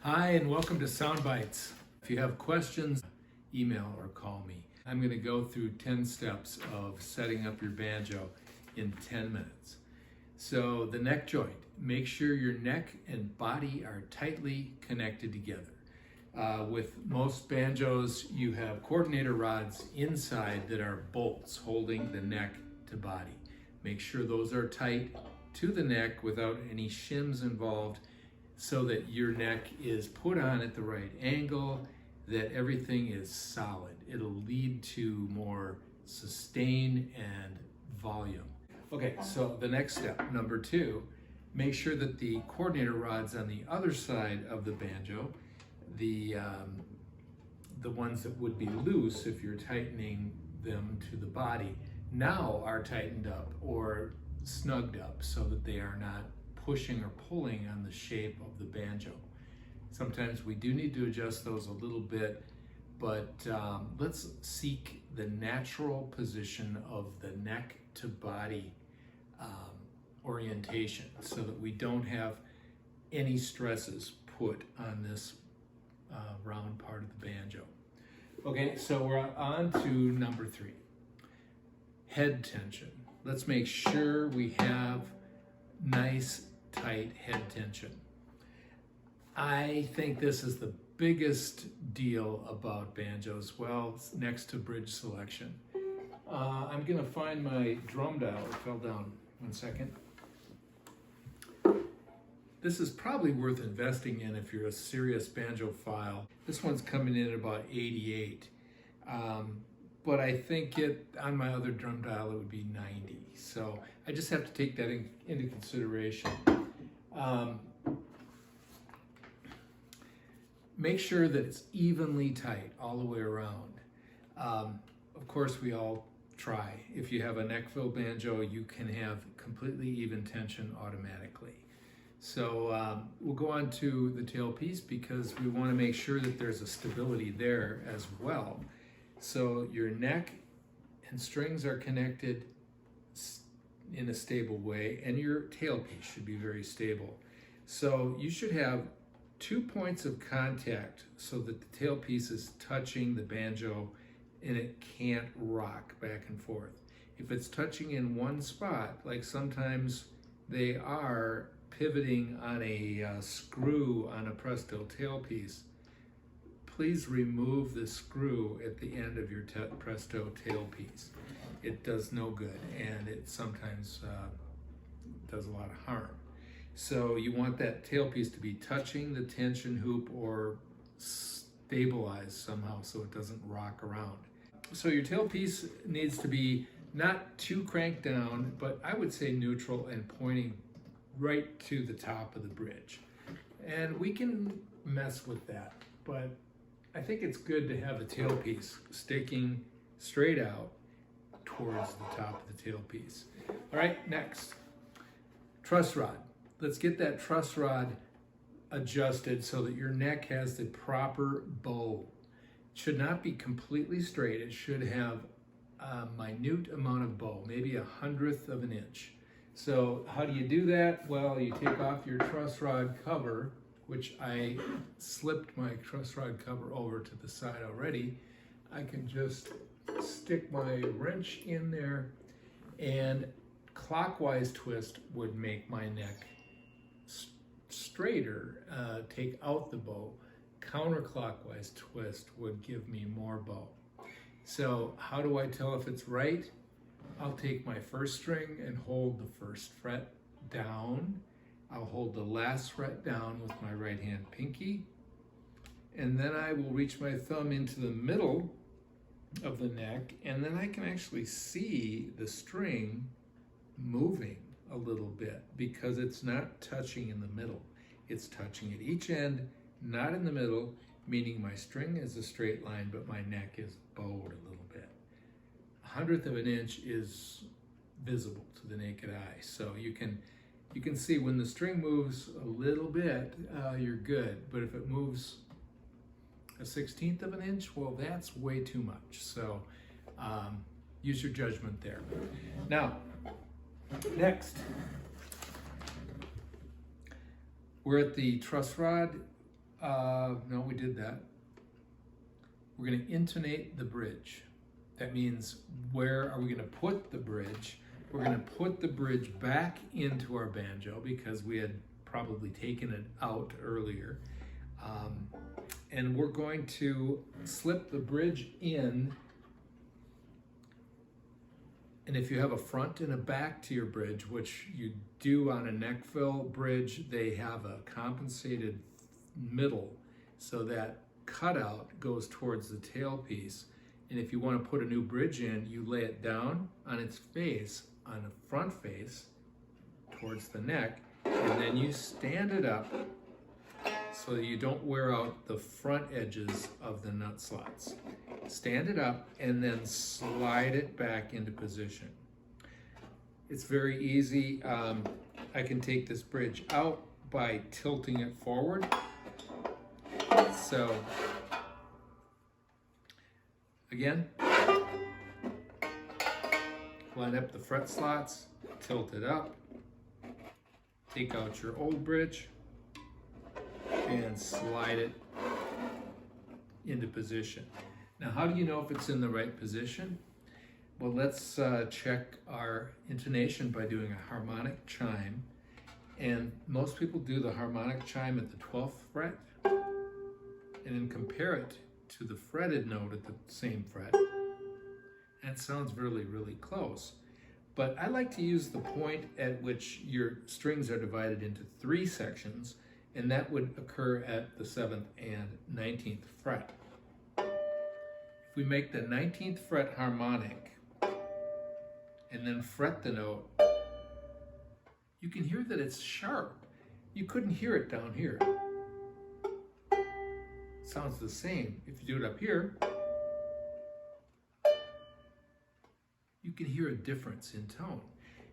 Hi, and welcome to Sound Bites. If you have questions, email or call me. I'm going to go through 10 steps of setting up your banjo in 10 minutes. So the neck joint, make sure your neck and body are tightly connected together. With most banjos, you have coordinator rods inside that are bolts holding the neck to body. Make sure those are tight to the neck without any shims involved, so that your neck is put on at the right angle, that everything is solid. It'll lead to more sustain and volume. Okay, so the next step, number 2, make sure that the coordinator rods on the other side of the banjo, the ones that would be loose if you're tightening them to the body, now are tightened up or snugged up so that they are not pushing or pulling on the shape of the banjo. Sometimes we do need to adjust those a little bit, but let's seek the natural position of the neck to body orientation so that we don't have any stresses put on this round part of the banjo. Okay, so we're on to number 3, head tension. Let's make sure we have nice tight head tension. I think this is the biggest deal about banjos, well, next to bridge selection. I'm gonna find my drum dial. It fell down. 1 second. This is probably worth investing in if you're a serious banjophile. This one's coming in at about 88. But I think on my other drum dial it would be 90. So I just have to take that into consideration. Make sure that it's evenly tight all the way around. Of course, we all try. If you have a neck-fill banjo, you can have completely even tension automatically. So we'll go on to the tailpiece because we want to make sure that there's a stability there as well. So your neck and strings are connected in a stable way, and your tailpiece should be very stable. So you should have 2 points of contact so that the tailpiece is touching the banjo and it can't rock back and forth. If it's touching in one spot, like sometimes they are pivoting on a screw on a presto tailpiece, please remove the screw at the end of your presto tailpiece. It does no good, and it sometimes does a lot of harm. So you want that tailpiece to be touching the tension hoop or stabilized somehow so it doesn't rock around. So your tailpiece needs to be not too cranked down, but I would say neutral and pointing right to the top of the bridge. And we can mess with that, but I think it's good to have the tailpiece sticking straight out towards the top of the tailpiece. All right, next, truss rod. Let's get that truss rod adjusted so that your neck has the proper bow. It should not be completely straight. It should have a minute amount of bow, maybe 1/100th of an inch. So how do you do that? Well, you take off your truss rod cover, which I slipped my truss rod cover over to the side already. I can just stick my wrench in there, and clockwise twist would make my neck straighter, take out the bow. Counterclockwise twist would give me more bow. So how do I tell if it's right? I'll take my first string and hold the first fret down. I'll hold the last fret down with my right hand pinky, and then I will reach my thumb into the middle of the neck, and then I can actually see the string moving a little bit because it's not touching in the middle. It's touching at each end, not in the middle, meaning my string is a straight line, but my neck is bowed a little bit. 1/100th of an inch is visible to the naked eye, so you can see when the string moves a little bit, you're good. But if it moves a 1/16th of an inch, well, that's way too much. So use your judgment there. Now, next, we're at the truss rod No, we did that. We're going to intonate the bridge. That means, where are we going to put the bridge? We're going to put the bridge back into our banjo because we had probably taken it out earlier. And we're going to slip the bridge in. And if you have a front and a back to your bridge, which you do on a neck fill bridge, they have a compensated middle so that cutout goes towards the tailpiece. And if you want to put a new bridge in, you lay it down on its face, on the front face, towards the neck, and then you stand it up so that you don't wear out the front edges of the nut slots. Stand it up and then slide it back into position. It's very easy. I can take this bridge out by tilting it forward. So, again, line up the fret slots, tilt it up, take out your old bridge, and slide it into position. Now, how do you know if it's in the right position? Well, let's check our intonation by doing a harmonic chime. And most people do the harmonic chime at the 12th fret, and then compare it to the fretted note at the same fret. And it sounds really, really close. But I like to use the point at which your strings are divided into 3 sections, and that would occur at the 7th and 19th fret. If we make the 19th fret harmonic and then fret the note, you can hear that it's sharp. You couldn't hear it down here. It sounds the same. If you do it up here, you can hear a difference in tone.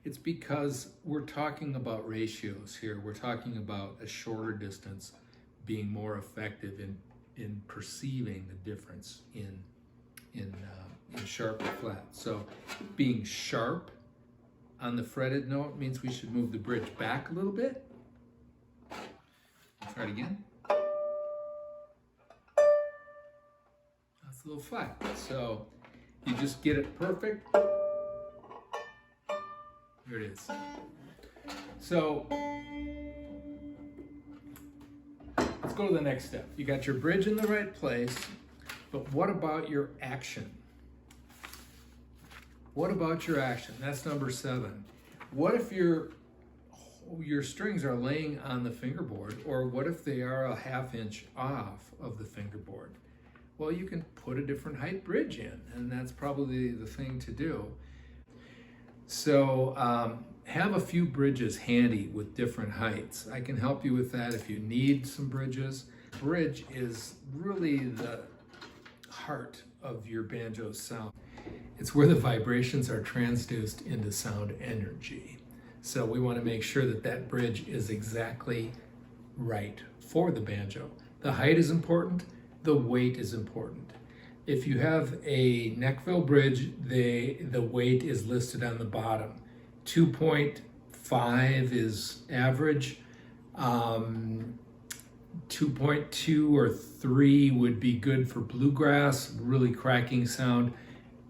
It's because we're talking about ratios here. We're talking about a shorter distance being more effective in perceiving the difference in sharp or flat. So being sharp on the fretted note means we should move the bridge back a little bit. Try it again. That's a little flat. So you just get it perfect. There it is. So let's go to the next step. You got your bridge in the right place, but what about your action? What about your action? That's number 7. What if your strings are laying on the fingerboard, or what if they are a 1/2 inch off of the fingerboard? Well, you can put a different height bridge in, and that's probably the thing to do. So have a few bridges handy with different heights. I can help you with that if you need some bridges. Bridge is really the heart of your banjo sound. It's where the vibrations are transduced into sound energy. So we want to make sure that that bridge is exactly right for the banjo. The height is important, the weight is important. If you have a neckfill bridge, the weight is listed on the bottom. 2.5 is average. 2.2 or 3 would be good for bluegrass, really cracking sound.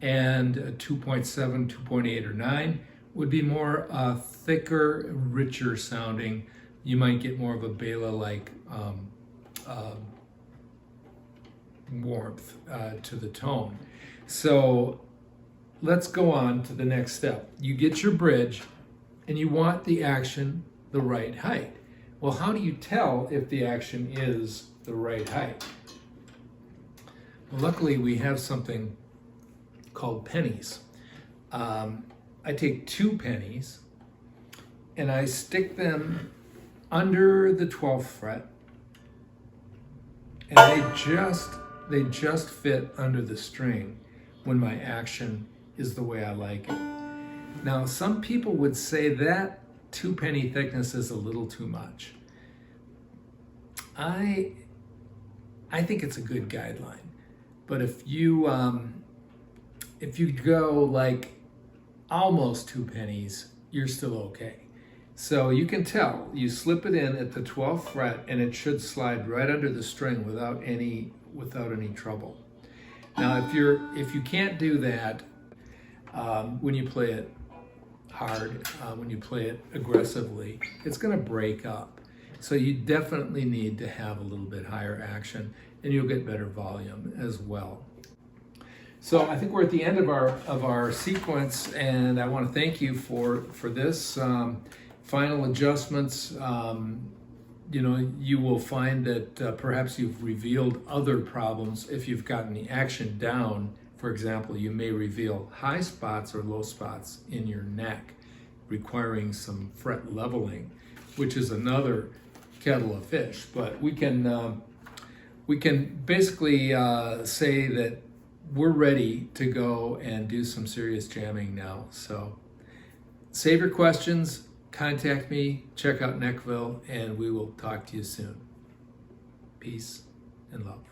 And 2.7, 2.8, or 9 would be more thicker, richer sounding. You might get more of a Bela-like warmth to the tone. So let's go on to the next step. You get your bridge and you want the action the right height. Well, how do you tell if the action is the right height? Well, luckily we have something called pennies. I take 2 pennies and I stick them under the 12th fret, and they just fit under the string when my action is the way I like it. Now, some people would say that 2 penny thickness is a little too much. I think it's a good guideline, but if you go like almost 2 pennies, you're still okay. So you can tell, you slip it in at the 12th fret and it should slide right under the string without any trouble. Now if you can't do that when you play it hard, when you play it aggressively, it's going to break up. So you definitely need to have a little bit higher action, and you'll get better volume as well. So I think we're at the end of our sequence, and I want to thank you for this. Final adjustments, you will find that perhaps you've revealed other problems. If you've gotten the action down, for example, you may reveal high spots or low spots in your neck, requiring some fret leveling, which is another kettle of fish. But we can basically say that we're ready to go and do some serious jamming now. So save your questions, contact me, check out Neckville, and we will talk to you soon. Peace and love.